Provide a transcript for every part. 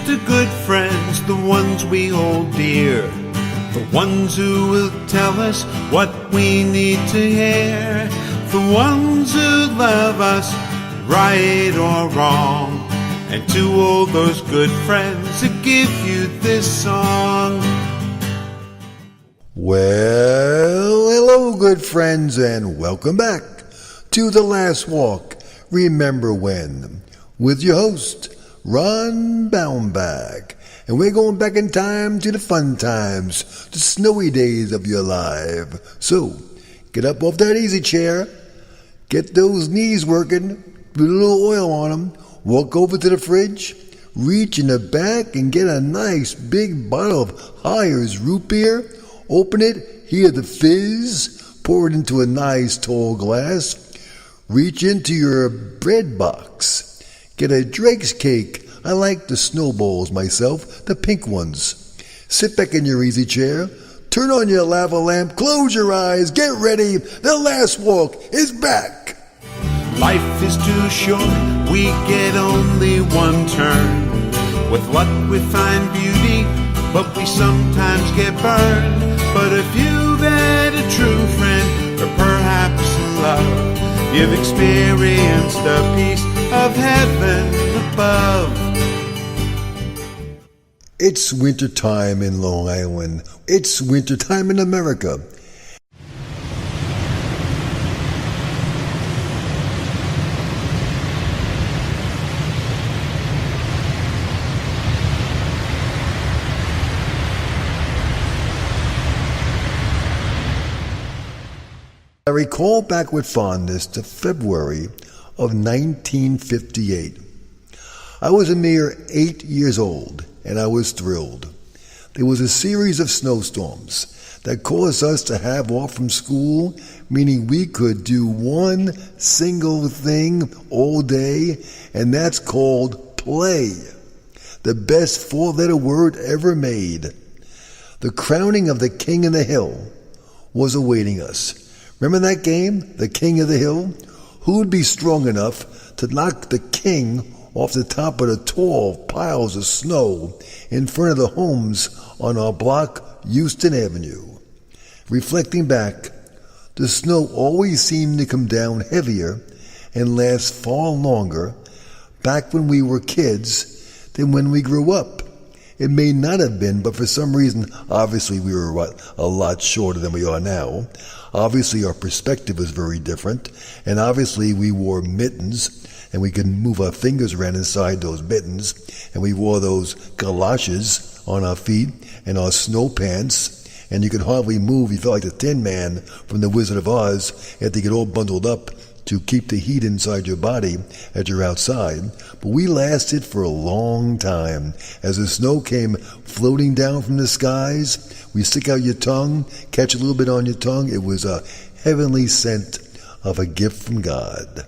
to good friends, the ones we hold dear, the ones who will tell us what we need to hear, the ones who love us right or wrong, and to all those good friends that give you this song. Well, hello good friends, and welcome back to The Last Walk, Remember When, with your host, Ron Baumbach. And we're going back in time to the fun times, the snowy days of your life. So, get up off that easy chair, get those knees working, put a little oil on them, walk over to the fridge, reach in the back and get a nice big bottle of Hires root beer, open it, hear the fizz, pour it into a nice tall glass, reach into your bread box, get a Drake's cake. I like the snowballs myself, the pink ones. Sit back in your easy chair, turn on your lava lamp, close your eyes, get ready. The Last Walk is back. Life is too short, we get only one turn. With luck we find beauty, but we sometimes get burned. But if you've had a true friend, or perhaps love, you've experienced the peace of heaven above. It's wintertime in Long Island. It's wintertime in America. I recall back with fondness to February of 1958. I was a mere 8 years old, and I was thrilled. There was a series of snowstorms that caused us to have off from school, meaning we could do one single thing all day, and that's called play. The best four-letter word ever made. The crowning of the King of the Hill was awaiting us. Remember that game, the King of the Hill? Who would be strong enough to knock the king off the top of the tall piles of snow in front of the homes on our block, Houston Avenue? Reflecting back, the snow always seemed to come down heavier and last far longer back when we were kids than when we grew up. It may not have been, but for some reason, obviously we were a lot shorter than we are now. Obviously our perspective was very different, and obviously we wore mittens, and we could move our fingers around inside those mittens, and we wore those galoshes on our feet and our snow pants, and you could hardly move. You felt like the Tin Man from The Wizard of Oz. You had to get all bundled up to keep the heat inside your body as you're outside. But we lasted for a long time. As the snow came floating down from the skies, we stick out your tongue, catch a little bit on your tongue. It was a heavenly scent of a gift from God.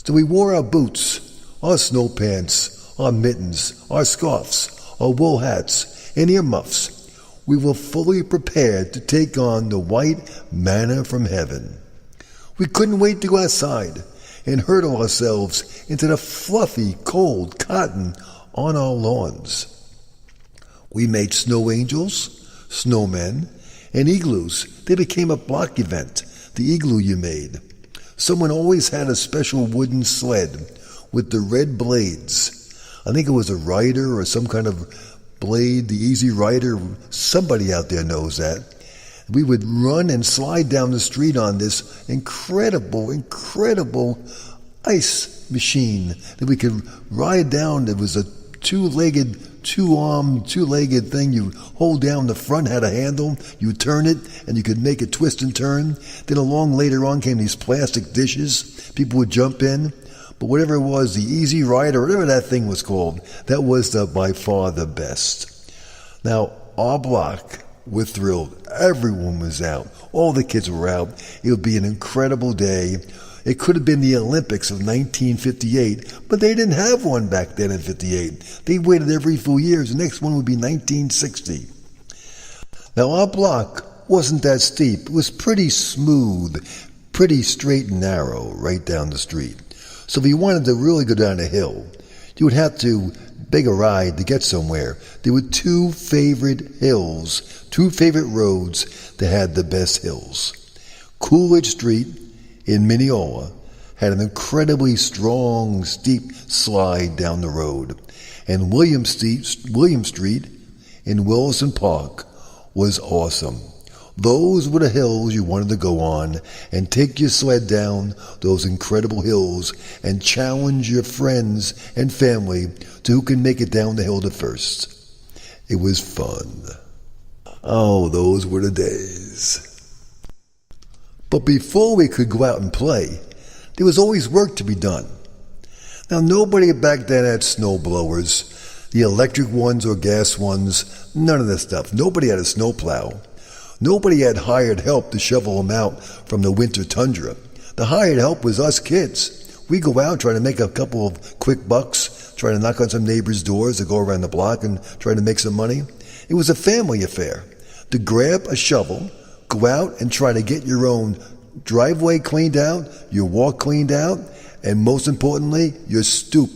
So we wore our boots, our snow pants, our mittens, our scarves, our wool hats, and earmuffs. We were fully prepared to take on the white manna from heaven. We couldn't wait to go outside and hurtle ourselves into the fluffy, cold cotton on our lawns. We made snow angels, snowmen, and igloos. They became a block event, the igloo you made. Someone always had a special wooden sled with the red blades. I think it was a rider or some kind of blade, the Easy Rider. Somebody out there knows that. We would run and slide down the street on this incredible ice machine that we could ride down. It was a two-legged thing. You hold down the front, had a handle, you turn it, and you could make it twist and turn. Then along later on came these plastic dishes. People would jump in. But whatever it was, the Easy Rider, whatever that thing was called, that was by far the best. Now, our block, we're thrilled. Everyone was out. All the kids were out. It would be an incredible day. It could have been the Olympics of 1958, but they didn't have one back then in 58. They waited every 4 years. The next one would be 1960. Now, our block wasn't that steep. It was pretty smooth, pretty straight and narrow right down the street. So if you wanted to really go down a hill, you would have to big a ride to get somewhere, there were two favorite roads that had the best hills. Coolidge Street in Mineola had an incredibly strong, steep slide down the road, and William Street in Wilson Park was awesome. Those were the hills you wanted to go on and take your sled down those incredible hills and challenge your friends and family to who can make it down the hill the first. It was fun. Oh, those were the days. But before we could go out and play, there was always work to be done. Now, nobody back then had snow blowers, the electric ones or gas ones, none of this stuff. Nobody had a snowplow. Nobody had hired help to shovel them out from the winter tundra. The hired help was us kids. We go out trying to make a couple of quick bucks, trying to knock on some neighbors' doors or go around the block and try to make some money. It was a family affair. To grab a shovel, go out and try to get your own driveway cleaned out, your walk cleaned out, and most importantly, your stoop.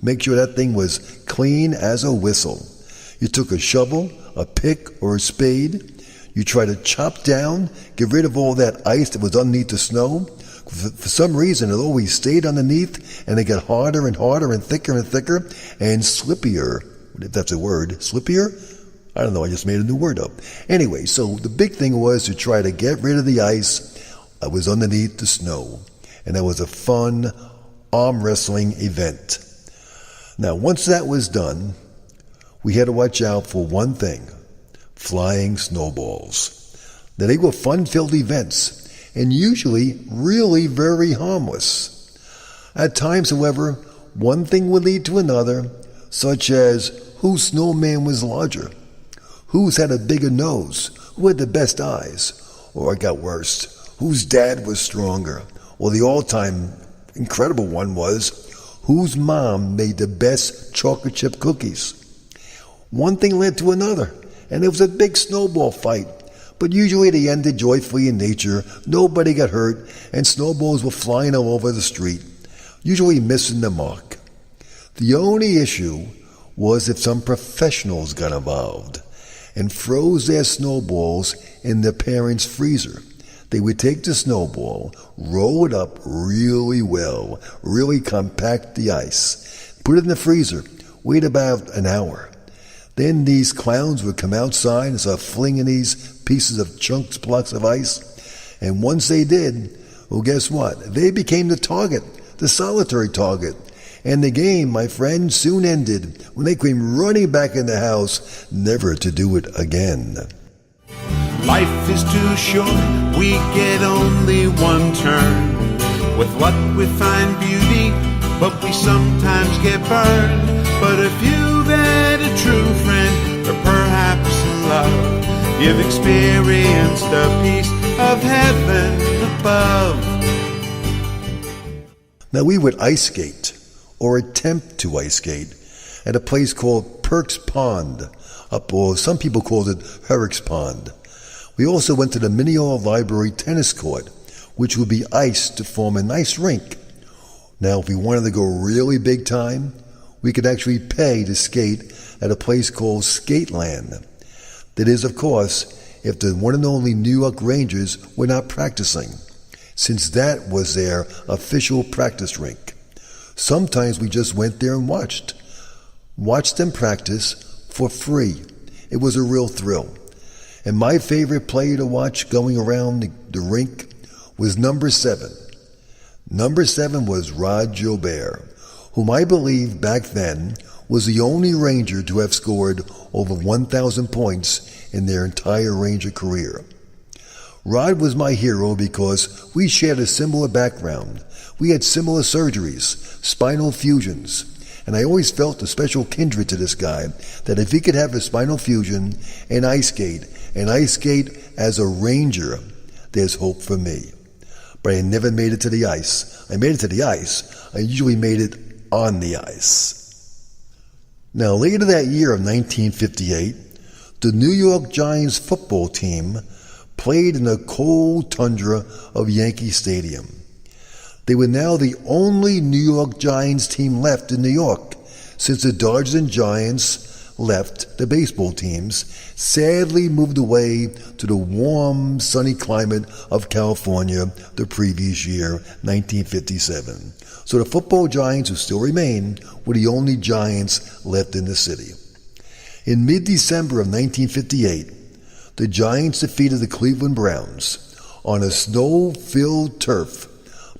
Make sure that thing was clean as a whistle. You took a shovel, a pick, or a spade. You try to chop down, get rid of all that ice that was underneath the snow. For some reason, it always stayed underneath, and it got harder and harder and thicker and slippier, if that's a word. Slippier? I don't know, I just made a new word up. Anyway, so the big thing was to try to get rid of the ice that was underneath the snow. And that was a fun arm wrestling event. Now, once that was done, we had to watch out for one thing: flying snowballs. Now, they were fun-filled events, and usually really very harmless. At times, however, one thing would lead to another, such as whose snowman was larger, whose had a bigger nose, who had the best eyes, or it got worse, whose dad was stronger, or the all-time incredible one was, whose mom made the best chocolate chip cookies. One thing led to another, and it was a big snowball fight. But usually they ended joyfully in nature, nobody got hurt, and snowballs were flying all over the street, usually missing the mark. The only issue was if some professionals got involved and froze their snowballs in their parents' freezer. They would take the snowball, roll it up really well, really compact the ice, put it in the freezer, wait about an hour. Then these clowns would come outside and start flinging these pieces of blocks of ice. And once they did, well, guess what? They became the target, the solitary target. And the game, my friend, soon ended when they came running back in the house, never to do it again. Life is too short, we get only one turn. With luck we find beauty, but we sometimes get burned. But if you've had a true friend, or perhaps love, you've experienced the peace of heaven above. Now we would ice skate, or attempt to ice skate, at a place called Perks Pond, or some people called it Herrick's Pond. We also went to the Mineola Library tennis court, which would be iced to form a nice rink. Now, if we wanted to go really big time, we could actually pay to skate at a place called Skateland. That is, of course, if the one and only New York Rangers were not practicing, since that was their official practice rink. Sometimes we just went there and watched them practice for free. It was a real thrill. And my favorite player to watch going around the rink was number 7. Number 7 was Rod Gilbert, whom I believe back then was the only Ranger to have scored over 1,000 points in their entire Ranger career. Rod was my hero because we shared a similar background. We had similar surgeries, spinal fusions, and I always felt a special kindred to this guy, that if he could have a spinal fusion and ice skate as a Ranger, there's hope for me. But I never made it to the ice. I made it to the ice. I usually made it on the ice. Now, later that year of 1958, the New York Giants football team played in the cold tundra of Yankee Stadium. They were now the only New York Giants team left in New York, since the Dodgers and Giants left, the baseball teams sadly moved away to the warm, sunny climate of California the previous year, 1957. So the football Giants, who still remain, were the only Giants left in the city. In mid-December of 1958, the Giants defeated the Cleveland Browns on a snow-filled turf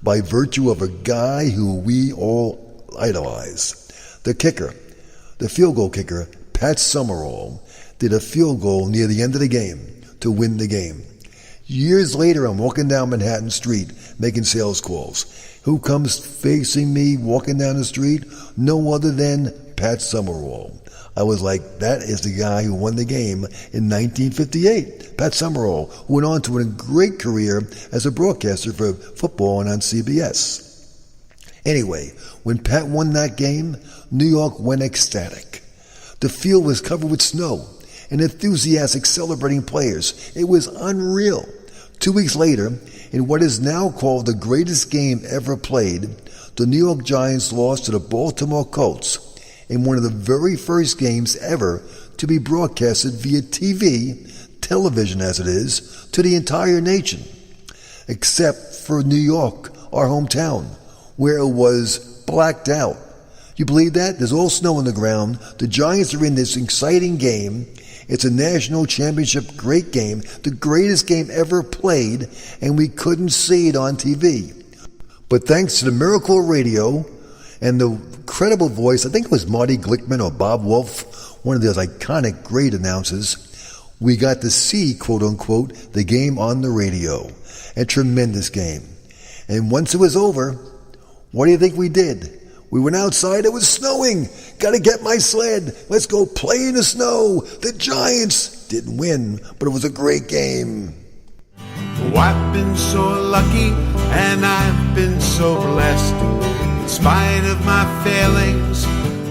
by virtue of a guy who we all idolize. The field goal kicker, Pat Summerall, did a field goal near the end of the game to win the game. Years later, I'm walking down Manhattan Street making sales calls. Who comes facing me walking down the street? No other than Pat Summerall. I was like, that is the guy who won the game in 1958. Pat Summerall, who went on to a great career as a broadcaster for football and on CBS. Anyway, when Pat won that game, New York went ecstatic. The field was covered with snow and enthusiastic celebrating players. It was unreal. 2 weeks later, in what is now called the greatest game ever played, the New York Giants lost to the Baltimore Colts in one of the very first games ever to be broadcasted via television as it is, to the entire nation, except for New York, our hometown, where it was blacked out. You believe that? There's all snow on the ground. The Giants are in this exciting game. It's a national championship great game, the greatest game ever played, and we couldn't see it on TV. But thanks to the miracle of radio and the credible voice, I think it was Marty Glickman or Bob Wolf, one of those iconic great announcers, we got to see, quote unquote, the game on the radio. A tremendous game. And once it was over, what do you think we did? We went outside, it was snowing. Gotta get my sled. Let's go play in the snow. The Giants didn't win, but it was a great game. Oh, I've been so lucky and I've been so blessed. In spite of my failings,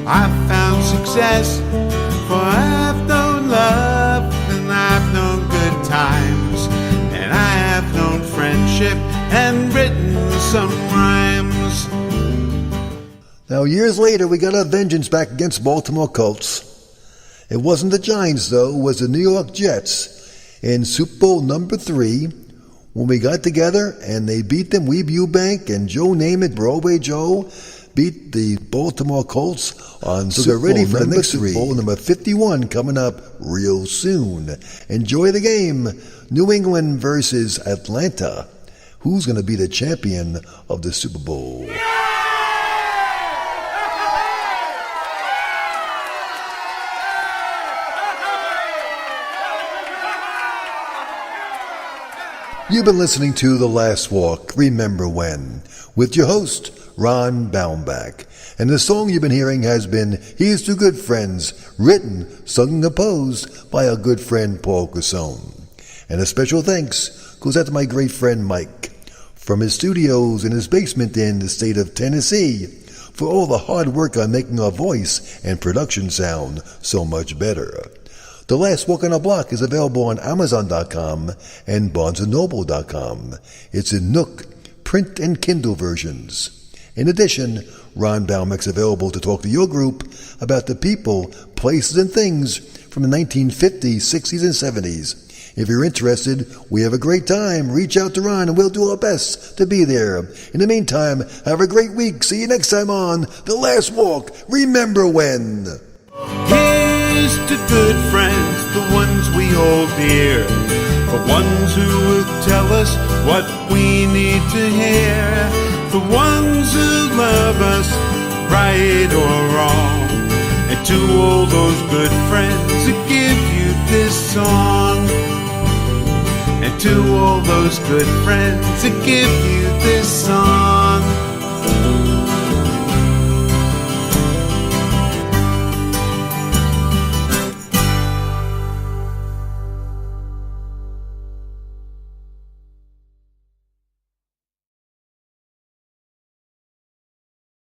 I've found success. For I've known love and I've known good times. And I have known friendship and written some rhymes. Now, years later, we got our vengeance back against Baltimore Colts. It wasn't the Giants, though. It was the New York Jets in Super Bowl number 3 when we got together and they beat them. Weeb Eubank and Joe Namath, Broadway Joe, beat the Baltimore Colts on Super Bowl. So get ready for the next Super Bowl number 51 coming up real soon. Enjoy the game. New England versus Atlanta. Who's going to be the champion of the Super Bowl? You've been listening to The Last Walk, Remember When, with your host, Ron Baumbach. And the song you've been hearing has been Here's to Good Friends, written, sung and composed by our good friend Paul Casone. And a special thanks goes out to my great friend Mike, from his studios in his basement in the state of Tennessee, for all the hard work on making our voice and production sound so much better. The Last Walk on a Block is available on Amazon.com and BarnesandNoble.com. It's in Nook, print and Kindle versions. In addition, Ron Baumbach's available to talk to your group about the people, places, and things from the 1950s, 60s, and 70s. If you're interested, we have a great time. Reach out to Ron and we'll do our best to be there. In the meantime, have a great week. See you next time on The Last Walk. Remember when. Here's to good friends, the ones we hold dear, the ones who will tell us what we need to hear, the ones who love us, right or wrong, and to all those good friends who give you this song, and to all those good friends who give you this song.